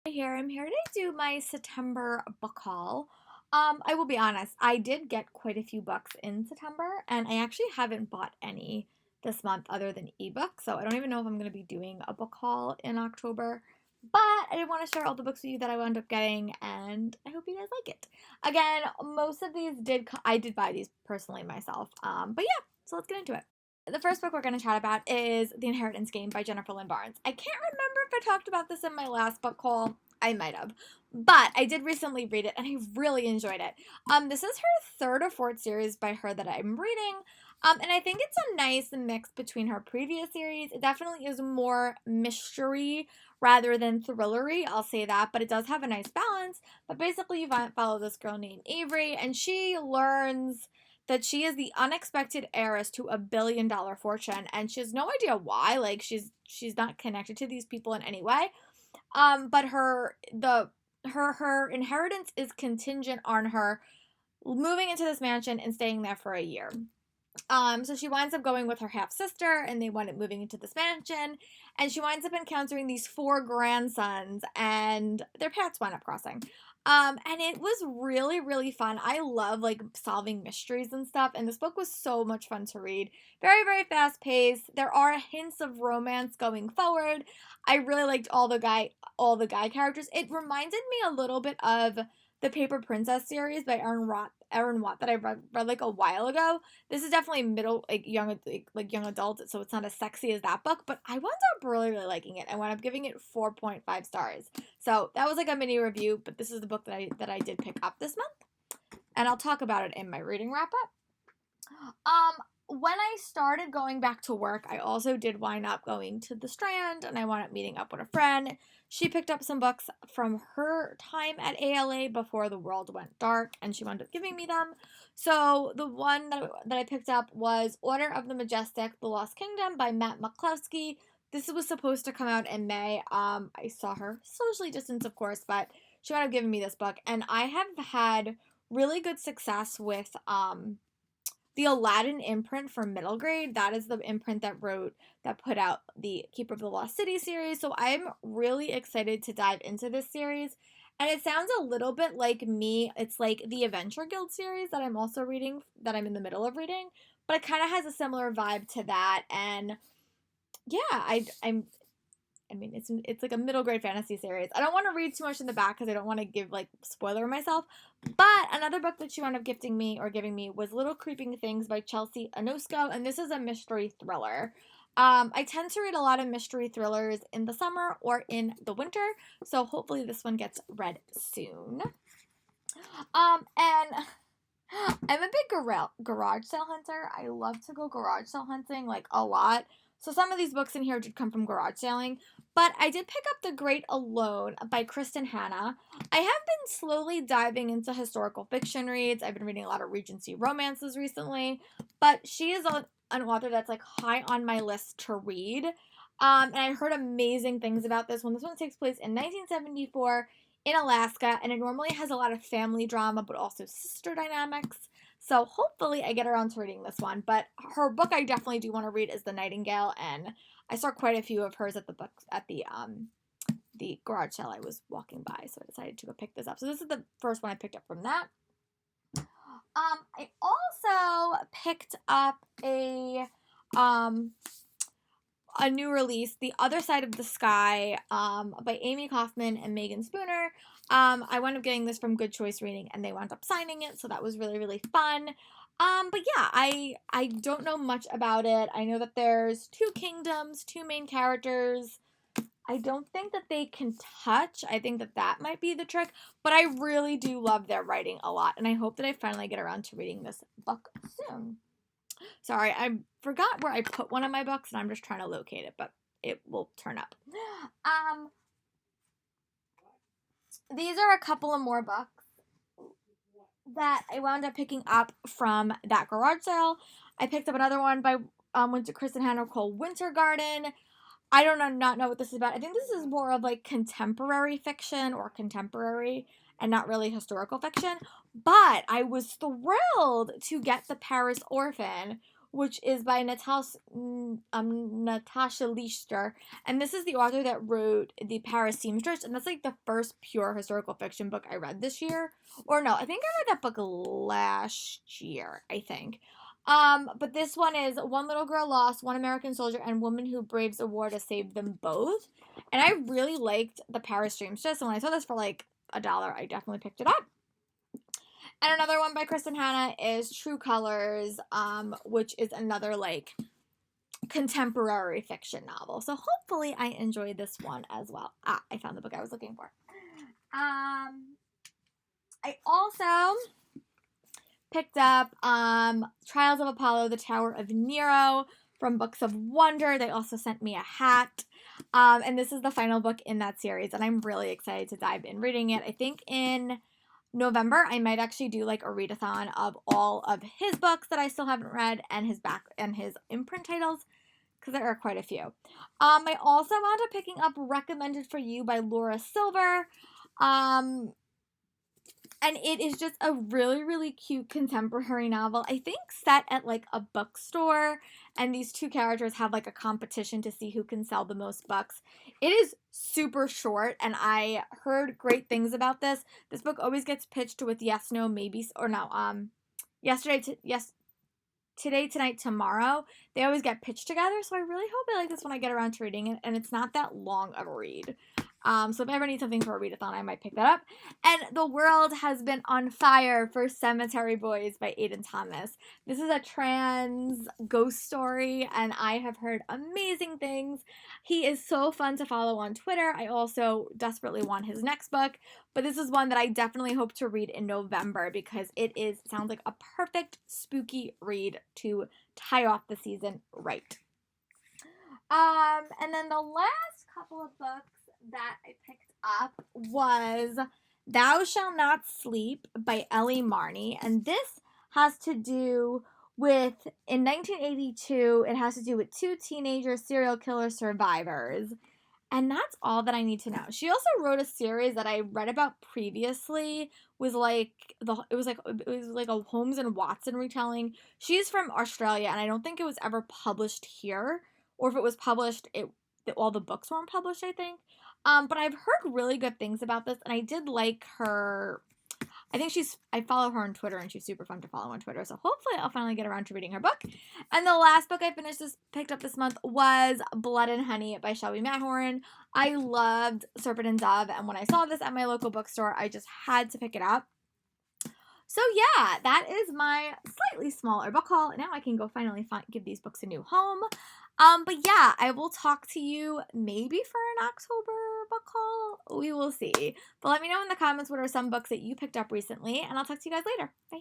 Here. I'm here to do my September book haul. I will be honest, I did get quite a few books in September, and I actually haven't bought any this month other than ebooks, so I don't even know if I'm going to be doing a book haul in October. But I did want to share all the books with you that I wound up getting, and I hope you guys like it. Again, most of these I did buy these personally myself. But yeah, so let's get into it. The first book we're going to chat about is The Inheritance Game by Jennifer Lynn Barnes. I can't remember if I talked about this in my last book haul. I might have. But I did recently read it and I really enjoyed it. This is her third or fourth series by her that I'm reading. And I think it's a nice mix between her previous series. It definitely is more mystery rather than thrillery, I'll say that, but it does have a nice balance. But basically, you follow this girl named Avery, and she learns that she is the unexpected heiress to $1 billion fortune, and she has no idea why. Like she's not connected to these people in any way. But her inheritance is contingent on her moving into this mansion and staying there for a year. So she winds up going with her half sister, and they wind up moving into this mansion, and she winds up encountering these four grandsons, and their paths wind up crossing. And it was really, really fun. I love like solving mysteries and stuff, and this book was so much fun to read. Very, very fast paced. There are hints of romance going forward. I really liked all the guy characters. It reminded me a little bit of the Paper Princess series by Aaron Watt that I read like a while ago. This is definitely middle, like young adult, so it's not as sexy as that book. But I wound up really, really liking it. I wound up giving it 4.5 stars. So that was like a mini review. But this is the book that I did pick up this month, and I'll talk about it in my reading wrap up. When I started going back to work, I also did wind up going to the Strand, and I wound up meeting up with a friend. She picked up some books from her time at ALA before the world went dark, and she wound up giving me them. So the one that I picked up was Order of the Majestic, The Lost Kingdom by Matt McCluskey. This was supposed to come out in May. I saw her socially distanced, of course, but she wound up giving me this book, and I have had really good success with the Aladdin imprint for middle grade. That is the imprint that put out the Keeper of the Lost City series. So I'm really excited to dive into this series. And it sounds a little bit like me. It's like the Adventure Guild series that I'm also reading, that I'm in the middle of reading. But it kind of has a similar vibe to that. And yeah, I mean, it's like a middle grade fantasy series. I don't want to read too much in the back because I don't want to give like spoiler myself. But another book that she wound up giving me was Little Creeping Things by Chelsea Anosco, and this is a mystery thriller. I tend to read a lot of mystery thrillers in the summer or in the winter, so hopefully this one gets read soon. And I'm a big garage sale hunter. I love to go garage sale hunting like a lot. So some of these books in here did come from garage selling, but I did pick up The Great Alone by Kristen Hanna. I have been slowly diving into historical fiction reads. I've been reading a lot of Regency romances recently, but she is an author that's like high on my list to read. And I heard amazing things about this one. This one takes place in 1974 in Alaska, and it normally has a lot of family drama, but also sister dynamics. So hopefully I get around to reading this one. But her book I definitely do want to read is The Nightingale, and I saw quite a few of hers at the garage sale I was walking by, so I decided to go pick this up. So this is the first one I picked up from that. I also picked up a new release, The Other Side of the Sky, by Amy Kaufman and Megan Spooner. I wound up getting this from Good Choice Reading, and they wound up signing it, so that was really, really fun. But yeah, I don't know much about it. I know that there's two kingdoms, two main characters. I don't think that they can touch. I think that might be the trick, but I really do love their writing a lot, and I hope that I finally get around to reading this book soon. Sorry, I forgot where I put one of my books, and I'm just trying to locate it, but it will turn up. These are a couple of more books that I wound up picking up from that garage sale. I picked up another one by Kristen Hanna called Winter Garden. I not know what this is about. I think this is more of like contemporary fiction or contemporary and not really historical fiction. But I was thrilled to get The Paris Orphan, which is by Natasha Lister. And this is the author that wrote The Paris Seamstress. And that's like the first pure historical fiction book I read this year. Or no, I think I read that book last year, I think. But this one is One Little Girl Lost, One American Soldier, and Woman Who Braves a War to Save Them Both. And I really liked The Paris Seamstress. And when I saw this for like $1, I definitely picked it up. And another one by Kristen Hanna is True Colors, which is another like contemporary fiction novel. So hopefully I enjoyed this one as well. I found the book I was looking for. I also picked up Trials of Apollo, The Tower of Nero from Books of Wonder. They also sent me a hat. And this is the final book in that series, and I'm really excited to dive in reading it. I think in November, I might actually do like a readathon of all of his books that I still haven't read and his imprint titles, because there are quite a few. I also wound up picking up Recommended for You by Laura Silver. And it is just a really, really cute contemporary novel. I think set at like a bookstore. And these two characters have like a competition to see who can sell the most books. It is super short. And I heard great things about this. This book always gets pitched with yes, no, maybe, or no. Today, tonight, tomorrow. They always get pitched together. So I really hope I like this when I get around to reading it. And it's not that long of a read. So if I ever need something for a readathon, I might pick that up. And the world has been on fire for Cemetery Boys by Aiden Thomas. This is a trans ghost story, and I have heard amazing things. He is so fun to follow on Twitter. I also desperately want his next book, but this is one that I definitely hope to read in November because it sounds like a perfect spooky read to tie off the season right. And then the last couple of books that I picked up was Thou Shall Not Sleep by Ellie Marney. And this has to do with, in 1982, it has to do with two teenager serial killer survivors. And that's all that I need to know. She also wrote a series that I read about previously. It was like a Holmes and Watson retelling. She's from Australia, and I don't think it was ever published here. Or if it was published, all the books weren't published, I think. But I've heard really good things about this, and I did like her. I follow her on Twitter, and she's super fun to follow on Twitter. So hopefully I'll finally get around to reading her book. And the last book I picked up this month was Blood and Honey by Shelby Matthorn. I loved Serpent and Dove, and when I saw this at my local bookstore, I just had to pick it up. So yeah, that is my slightly smaller book haul. Now I can go finally give these books a new home. But yeah, I will talk to you maybe for an October book haul. We will see. But let me know in the comments what are some books that you picked up recently, and I'll talk to you guys later. Bye.